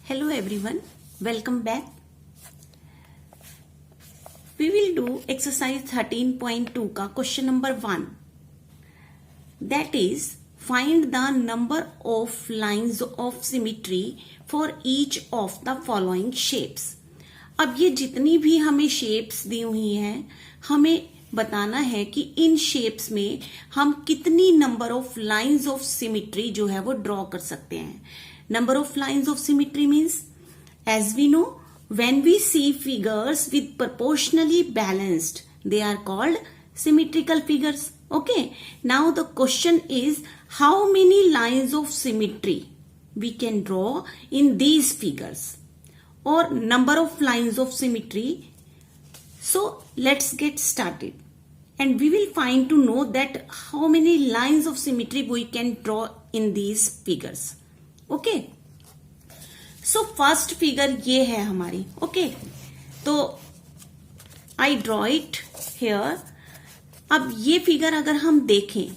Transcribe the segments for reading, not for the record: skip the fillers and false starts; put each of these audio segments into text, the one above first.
Hello everyone, welcome back. We will do exercise 13.2 का question number 1. That is, find the number of lines of symmetry for each of the following shapes. अब ये जितनी भी हमें shapes दी हुई हैं, हमें बताना है कि इन shapes में हम कितनी number of lines of symmetry जो है वो draw कर सकते हैं. Number of lines of symmetry means, as we know, when we see figures with proportionally balanced, they are called symmetrical figures. Okay. Now the question is, how many lines of symmetry we can draw in these figures, or number of lines of symmetry. So let's get started, and we will find to know that how many lines of symmetry we can draw in these figures. Okay so first figure ये है हमारी. Okay तो I draw it here. अब ये figure अगर हम देखें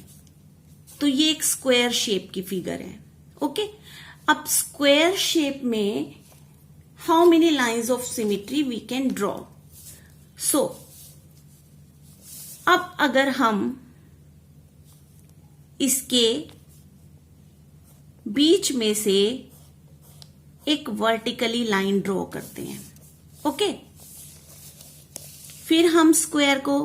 तो ये एक स्क्वायर शेप की फिगर है. ओके अब स्क्वायर शेप में how many lines of symmetry we can draw. So अब अगर हम इसके बीच में से एक वर्टिकली लाइन ड्रॉ करते हैं. ओके फिर हम स्क्वायर को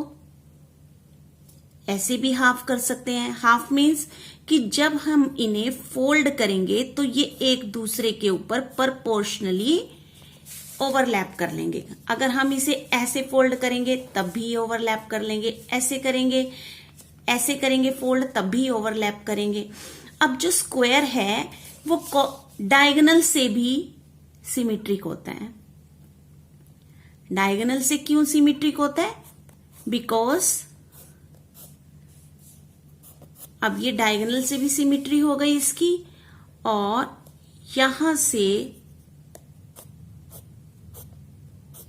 ऐसे भी हाफ कर सकते हैं. हाफ मीन्स कि जब हम इन्हें फोल्ड करेंगे तो ये एक दूसरे के ऊपर प्रोपोर्शनली ओवरलैप कर लेंगे. अगर हम इसे ऐसे फोल्ड करेंगे तब भी ओवरलैप कर लेंगे, ऐसे करेंगे फोल्ड तब भी ओवरलैप करेंगे. अब जो स्क्वायर है वो डायगोनल से भी सिमेट्रिक होता है. डायगोनल से क्यों सिमेट्रिक होता है? बिकॉज अब ये डायगोनल से भी सिमेट्री हो गई इसकी, और यहां से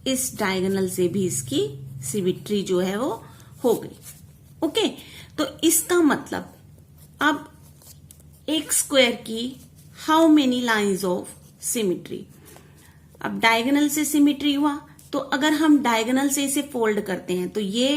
इस डायगोनल से भी इसकी सिमेट्री जो है वो हो गई. ओके तो इसका मतलब अब एक स्क्वायर की how many lines of symmetry. अब डायगोनल से सिमेट्री हुआ तो अगर हम डायगोनल से इसे फोल्ड करते हैं तो ये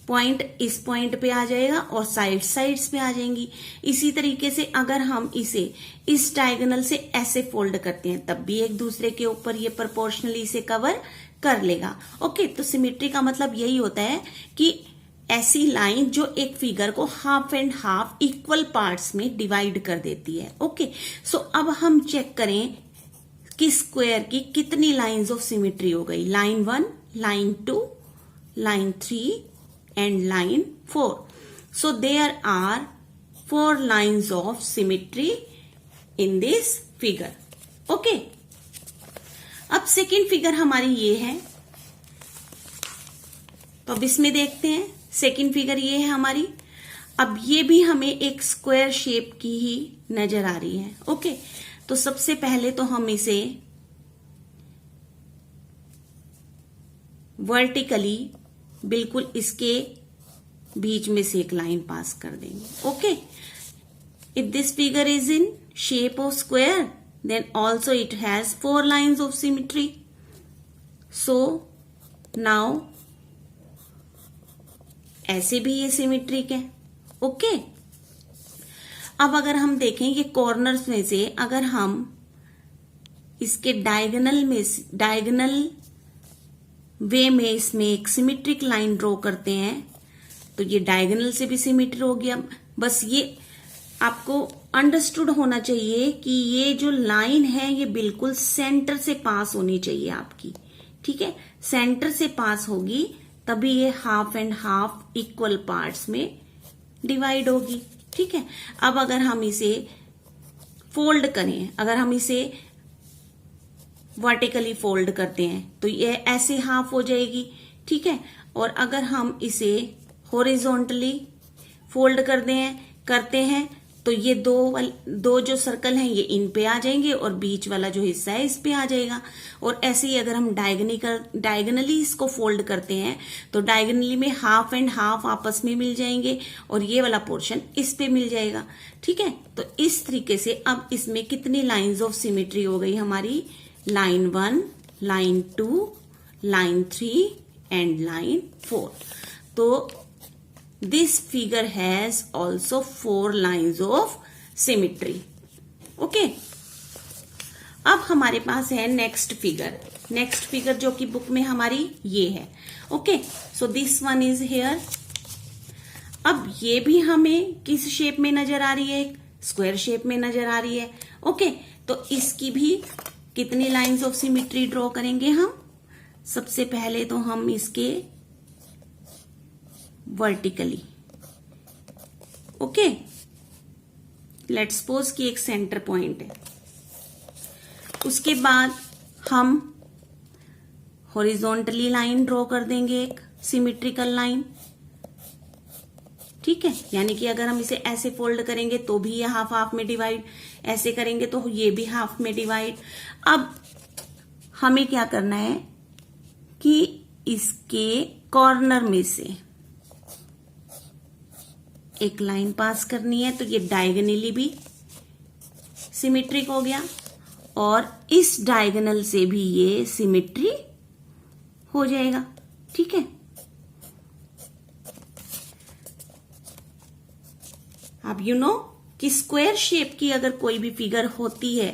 पॉइंट इस पॉइंट पे आ जाएगा और साइड्स पे आ जाएंगी. इसी तरीके से अगर हम इसे इस डायगोनल से ऐसे फोल्ड करते हैं तब भी एक दूसरे के ऊपर ये प्रोपोर्शनली इसे कवर कर लेगा. ओके तो सिमेट्री का मतलब यही होता है कि ऐसी लाइन जो एक फिगर को half and half equal parts में डिवाइड कर देती है. ओके सो अब हम चेक करें कि स्क्वायर की कितनी लाइंस ऑफ सिमेट्री हो गई. Line 1, line 2, line 3 and line 4. So there are 4 lines of symmetry in this figure. Okay अब सेकेंड फिगर हमारी ये है, तो अब इसमें देखते हैं. सेकेंड फिगर ये है हमारी. अब ये भी हमें एक स्क्वायर शेप की ही नजर आ रही है. ओके तो सबसे पहले तो हम इसे वर्टिकली बिल्कुल इसके बीच में से एक लाइन पास कर देंगे. Okay if this figure is in shape of square then also it has 4 lines of symmetry. So now ऐसे भी ये सिमेट्रिक है. ओके अब अगर हम देखें ये कॉर्नर्स में से अगर हम इसके डायगोनल वे में इसमें एक सिमेट्रिक लाइन ड्रॉ करते हैं तो ये डायगोनल से भी सिमेट्री हो गया. बस ये आपको अंडरस्टूड होना चाहिए कि ये जो लाइन है ये बिल्कुल सेंटर से पास होनी चाहिए आपकी. ठीक है सेंटर से पास होगी तभी ये half and half equal parts में डिवाइड होगी. ठीक है अब अगर हम इसे फोल्ड करें, अगर हम इसे वर्टिकली फोल्ड करते हैं तो ये ऐसे हाफ हो जाएगी. ठीक है और अगर हम इसे हॉरिजॉन्टली फोल्ड करते हैं तो ये दो जो सर्कल हैं ये इन पे आ जाएंगे और बीच वाला जो हिस्सा है इस पे आ जाएगा. और ऐसे ही अगर हम डायगोनली इसको फोल्ड करते हैं तो डायगोनली में हाफ एंड हाफ आपस में मिल जाएंगे और ये वाला पोर्शन इस पे मिल जाएगा. ठीक है तो इस तरीके से अब इसमें कितनी लाइंस ऑफ सिमेट्री हो गई हमारी? line 1, line 2, line 3 and line 4. So this figure has also 4 lines of symmetry. Okay. अब हमारे पास है नेक्स्ट फिगर जो कि बुक में हमारी ये है. Okay, so this one is here. अब ये भी हमें किस शेप में नजर आ रही है? एक स्क्वायर शेप में नजर आ रही है. ओके, तो इसकी भी कितनी लाइंस ऑफ सिमेट्री ड्रॉ करेंगे हम? सबसे पहले तो हम इसके वर्टिकली. ओके, लेट्स सपोज कि एक सेंटर पॉइंट है. उसके बाद हम हॉरिजॉन्टली लाइन ड्रॉ कर देंगे, एक सिमेट्रिकल लाइन. ठीक है, यानी कि अगर हम इसे ऐसे फोल्ड करेंगे तो भी ये हाफ हाफ में डिवाइड, ऐसे करेंगे तो ये भी हाफ में डिवाइड. अब हमें क्या करना है कि इसके कॉर्नर में से एक लाइन पास करनी है, तो ये डायगोनली भी सिमेट्रिक हो गया और इस डायगोनल से भी ये सिमेट्री हो जाएगा. ठीक है, अब यू नो कि स्क्वायर शेप की अगर कोई भी फिगर होती है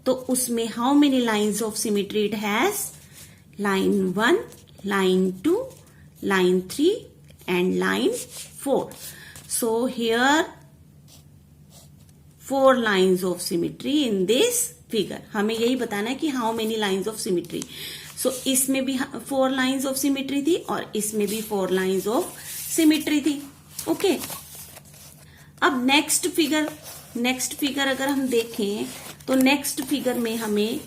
तो उसमें how many lines of symmetry it has? line 1, line 2, line 3 and line 4. So here 4 lines of symmetry in this figure. हमें यही बताना है कि how many lines of symmetry. So इसमें भी 4 lines of symmetry थी और इसमें भी 4 lines of symmetry थी. Okay. अब नेक्स्ट फिगर अगर हम देखें तो नेक्स्ट फिगर में हमें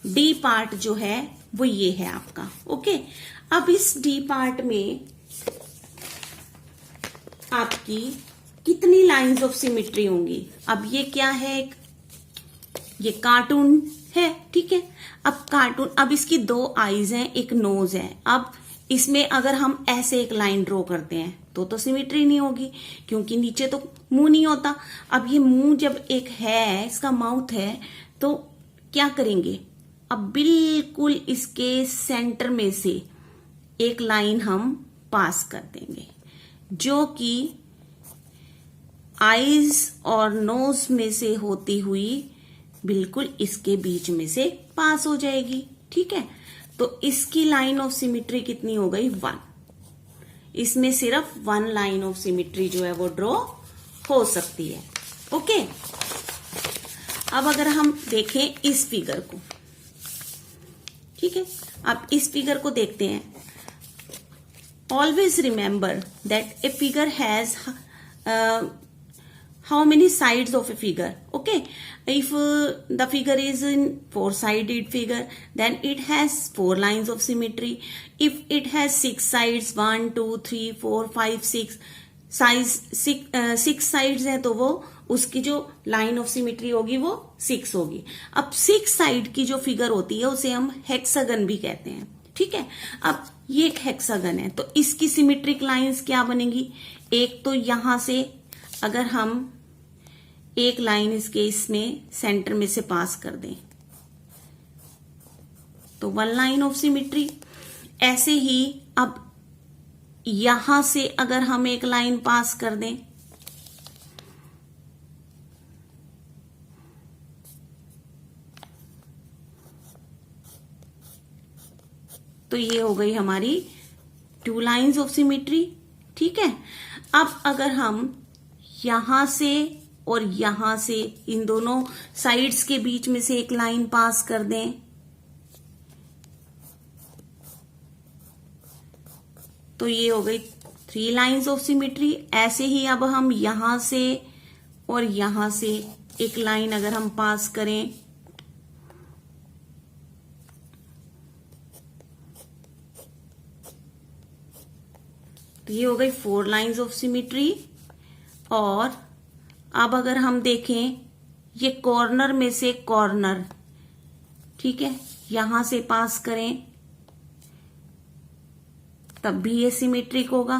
डी पार्ट जो है वो ये है आपका. ओके, अब इस डी पार्ट में आपकी कितनी लाइंस ऑफ सिमेट्री होंगी? अब ये क्या है? ये कार्टून है. ठीक है, अब कार्टून, अब इसकी 2 आईज हैं, एक नोज है. अब इसमें अगर हम ऐसे एक लाइन ड्रॉ करते हैं तो सिमेट्री नहीं होगी क्योंकि नीचे तो मुंह नहीं होता. अब ये मुंह जब एक है, इसका माउथ है, तो क्या करेंगे? अब बिल्कुल इसके सेंटर में से एक लाइन हम पास कर देंगे जो कि आईज और नोज में से होती हुई बिल्कुल इसके बीच में से पास हो जाएगी. ठीक है, तो इसकी लाइन ऑफ सिमेट्री कितनी हो गई? 1. इसमें सिर्फ 1 लाइन ऑफ सिमेट्री जो है वो ड्रॉ हो सकती है. ओके, अब अगर हम देखें इस फिगर को, ठीक है, अब इस फिगर को देखते हैं. Always remember that a figure has how many sides of a figure? Okay, if the figure is in 4-sided figure, then it has 4 lines of symmetry. If it has 6 sides, 1 2 3 4 5 6 size 6 sides है तो वो उसकी जो line of symmetry होगी वो 6 होगी. अब 6 side की जो फिगर होती है उसे हम हेक्सागन भी कहते हैं. ठीक है, अब ये एक हेक्सागन है तो इसकी सिमेट्रिक लाइंस क्या बनेगी? एक तो यहां से अगर हम एक लाइन इसके इसमें सेंटर में से पास कर दें तो 1 लाइन ऑफ सिमेट्री. ऐसे ही अब यहां से अगर हम एक लाइन पास कर दें तो ये हो गई हमारी 2 लाइंस ऑफ सिमेट्री. ठीक है, अब अगर हम यहां से और यहां से इन दोनों साइड्स के बीच में से एक लाइन पास कर दें तो ये हो गई 3 लाइंस ऑफ सिमेट्री. ऐसे ही अब हम यहां से और यहां से एक लाइन अगर हम पास करें तो ये हो गई 4 लाइंस ऑफ सिमेट्री. और अब अगर हम देखें ये कॉर्नर में से कॉर्नर, ठीक है, यहां से पास करें तब भी ये सिमेट्रिक होगा.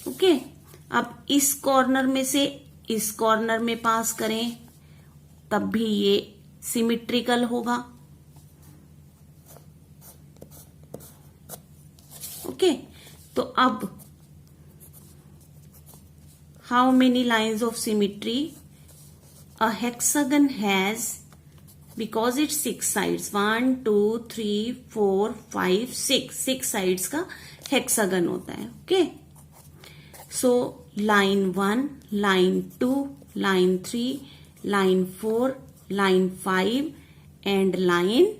ओके, अब इस कॉर्नर में से इस कॉर्नर में पास करें तब भी ये सिमिट्रिकल होगा। ओके, तो अब how many lines of symmetry a hexagon has, because it's 6 sides, 1 2 3 4 5 6 sides का हेक्सागन होता है। Okay, so line 1, line 2, line 3, line 4, line 5 and line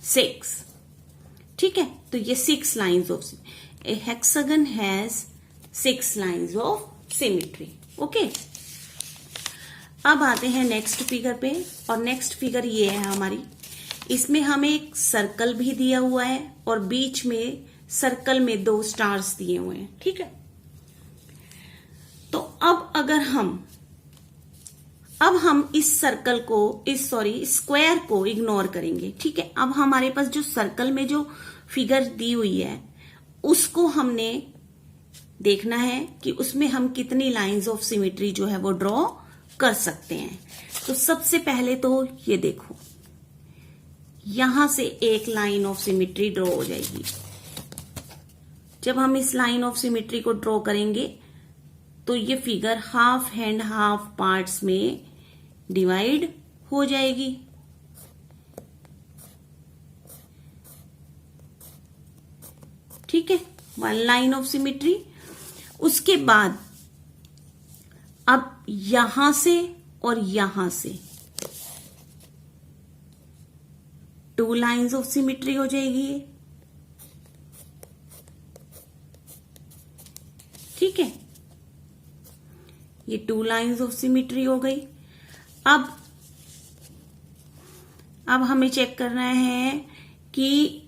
6। ठीक है, तो ये 6 lines of, A hexagon has 6 lines of symmetry. Okay, अब आते हैं नेक्स्ट फिगर पे, और नेक्स्ट फिगर ये है हमारी। इसमें हमें एक सर्कल भी दिया हुआ है और बीच में सर्कल में 2 स्टार्स दिए हुए हैं। ठीक है, तो अब अगर हम इस सर्कल को, स्क्वायर को इग्नोर करेंगे। ठीक है, अब हमारे पास जो सर्कल में जो फिगर दी हुई है उसको हमने देखना है कि उसमें हम कितनी लाइंस ऑफ सिमिट्री जो है वो ड्रॉ कर सकते हैं। तो सबसे पहले तो ये देखो, यहां से एक लाइन ऑफ सिमिट्री ड्रॉ हो जाएगी। जब हम इस लाइन ऑफ सिमिट्री को ड्रॉ करेंगे तो ये figure half and half parts में डिवाइड हो जाएगी। ठीक है, 1 लाइन ऑफ सिमिट्री। उसके बाद अब यहां से और यहां से 2 लाइन्स ऑफ सिमिट्री हो जाएगी। ठीक है, ये 2 लाइन्स ऑफ सिमिट्री हो गई। अब हमें चेक करना है कि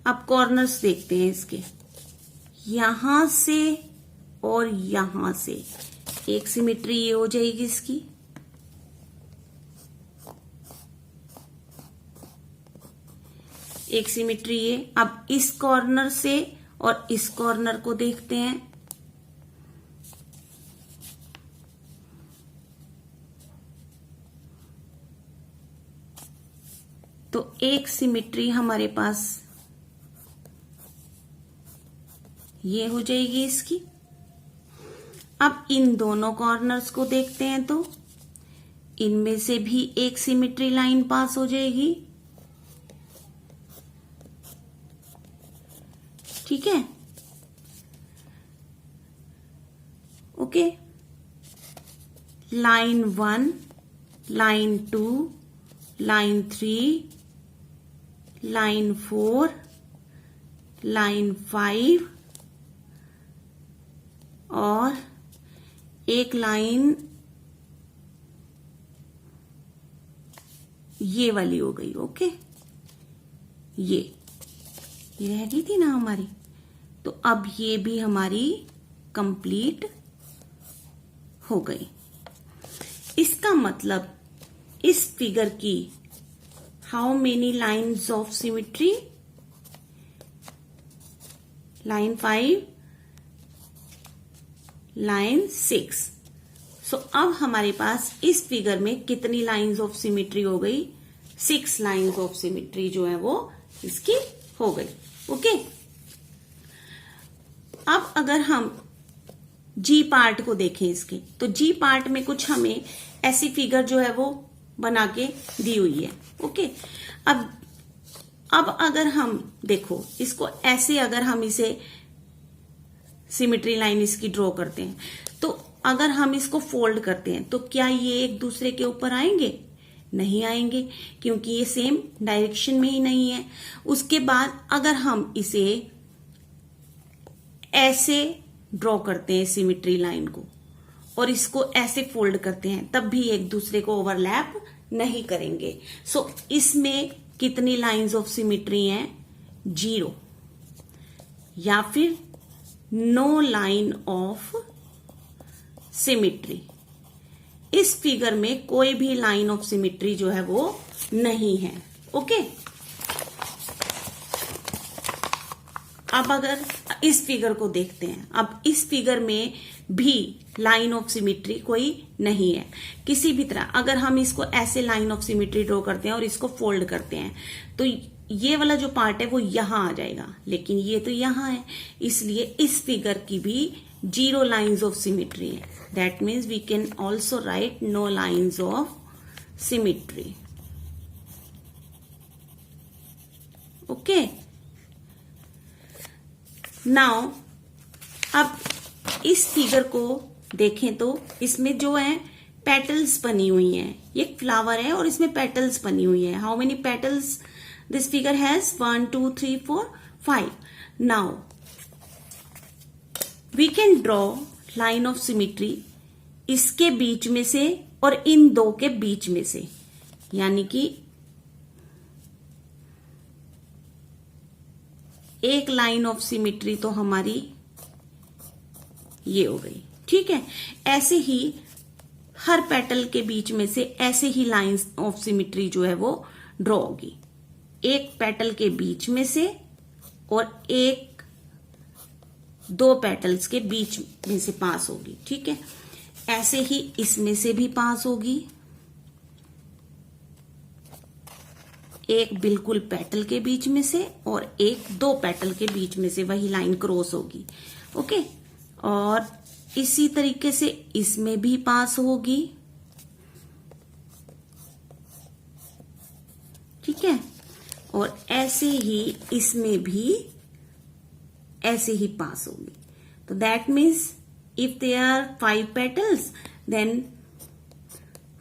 अब कॉर्नर्स देखते हैं इसके, यहां से और यहां से एक सिमिट्री ये हो जाएगी इसकी। एक सिमिट्री ये। अब इस कॉर्नर से और इस कॉर्नर को देखते हैं, तो एक सिमिट्री हमारे पास ये हो जाएगी इसकी। अब इन दोनों कॉर्नर्स को देखते हैं तो इनमें से भी एक सिमिट्री लाइन पास हो जाएगी। ठीक है, okay. Line 1, line 2, line 3, line 4, line 5 और एक लाइन ये वाली हो गई। ओके, ये रह गई थी ना हमारी, तो अब ये भी हमारी कंप्लीट हो गई। इसका मतलब इस फिगर की how many lines of symmetry, line 5, line 6। सो अब हमारे पास इस फिगर में कितनी लाइन्स ऑफ सिमिट्री हो गई? 6 लाइन्स ऑफ सिमिट्री जो है वो इसकी हो गई। ओके, अब अगर हम जी पार्ट को देखें इसके, तो जी पार्ट में कुछ हमें ऐसी फिगर जो है वो बना के दी हुई है। ओके, अब अगर हम देखो इसको ऐसे, अगर हम इसे सिमिट्री लाइन इसकी ड्रॉ करते हैं, तो अगर हम इसको फोल्ड करते हैं तो क्या ये एक दूसरे के ऊपर आएंगे? नहीं आएंगे, क्योंकि ये सेम डायरेक्शन में ही नहीं है। उसके बाद अगर हम इसे ऐसे ड्रॉ करते हैं सिमिट्री लाइन को, और इसको ऐसे फोल्ड करते हैं, तब भी एक दूसरे को ओवरलैप नहीं करेंगे। सो इसमें कितनी लाइंस ऑफ सिमिट्री हैं? 0, या फिर नो लाइन ऑफ सिमिट्री। इस फिगर में कोई भी लाइन ऑफ सिमिट्री जो है वो नहीं है। ओके, अब अगर इस फिगर को देखते हैं, अब इस फिगर में भी लाइन ऑफ सिमिट्री कोई नहीं है किसी भी तरह। अगर हम इसको ऐसे लाइन ऑफ सिमिट्री ड्रॉ करते हैं और इसको फोल्ड करते हैं तो ये वाला जो पार्ट है वो यहां आ जाएगा, लेकिन ये तो यहां है, इसलिए इस फिगर की भी 0 लाइन्स ऑफ सिमिट्री है। That means we can also write no lines of symmetry. Okay, now अब इस फिगर को देखें तो इसमें जो है पेटल्स बनी हुई हैं, ये फ्लावर है और इसमें पेटल्स बनी हुई है। How many petals this figure has? 1 2 3 4 5। Now we can draw line of symmetry इसके बीच में से और इन दो के बीच में से, यानी कि एक लाइन ऑफ सिमिट्री तो हमारी ये हो गई, ठीक है। ऐसे ही हर पेटल के बीच में से ऐसे ही लाइंस ऑफ सिमिट्री जो है वो ड्रॉ होगी, एक पेटल के बीच में से और एक 2 पेटल्स के बीच में से पास होगी, ठीक है। ऐसे ही इसमें से भी पास होगी, एक बिल्कुल पेटल के बीच में से और एक 2 पेटल के बीच में से वही लाइन क्रॉस होगी। ओके, और इसी तरीके से इसमें भी पास होगी, ठीक है। और ऐसे ही इसमें भी ऐसे ही पास होगी। तो that means if there are 5 petals then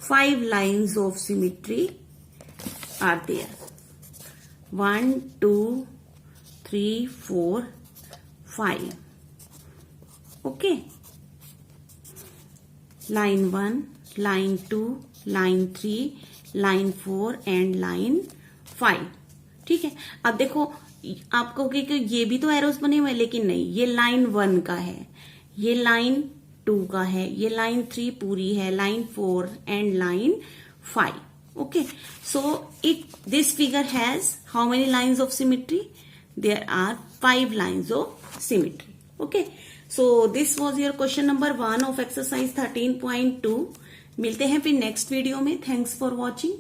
5 lines of symmetry are there. 1 2 3 4 5. Okay, line 1, line 2, line 3, line 4 and line 5, ठीक है। अब देखो आप कहोगे कि ये भी तो एरोस बने हुए हैं, लेकिन नहीं, ये लाइन 1 का है, ये लाइन 2 का है, ये लाइन 3 पूरी है, line 4 and line 5। Okay, so this figure has how many lines of symmetry? There are 5 lines of symmetry. Okay, so this was your question number 1 of exercise 13.2. मिलते हैं फिर नेक्स्ट वीडियो में। Thanks for watching.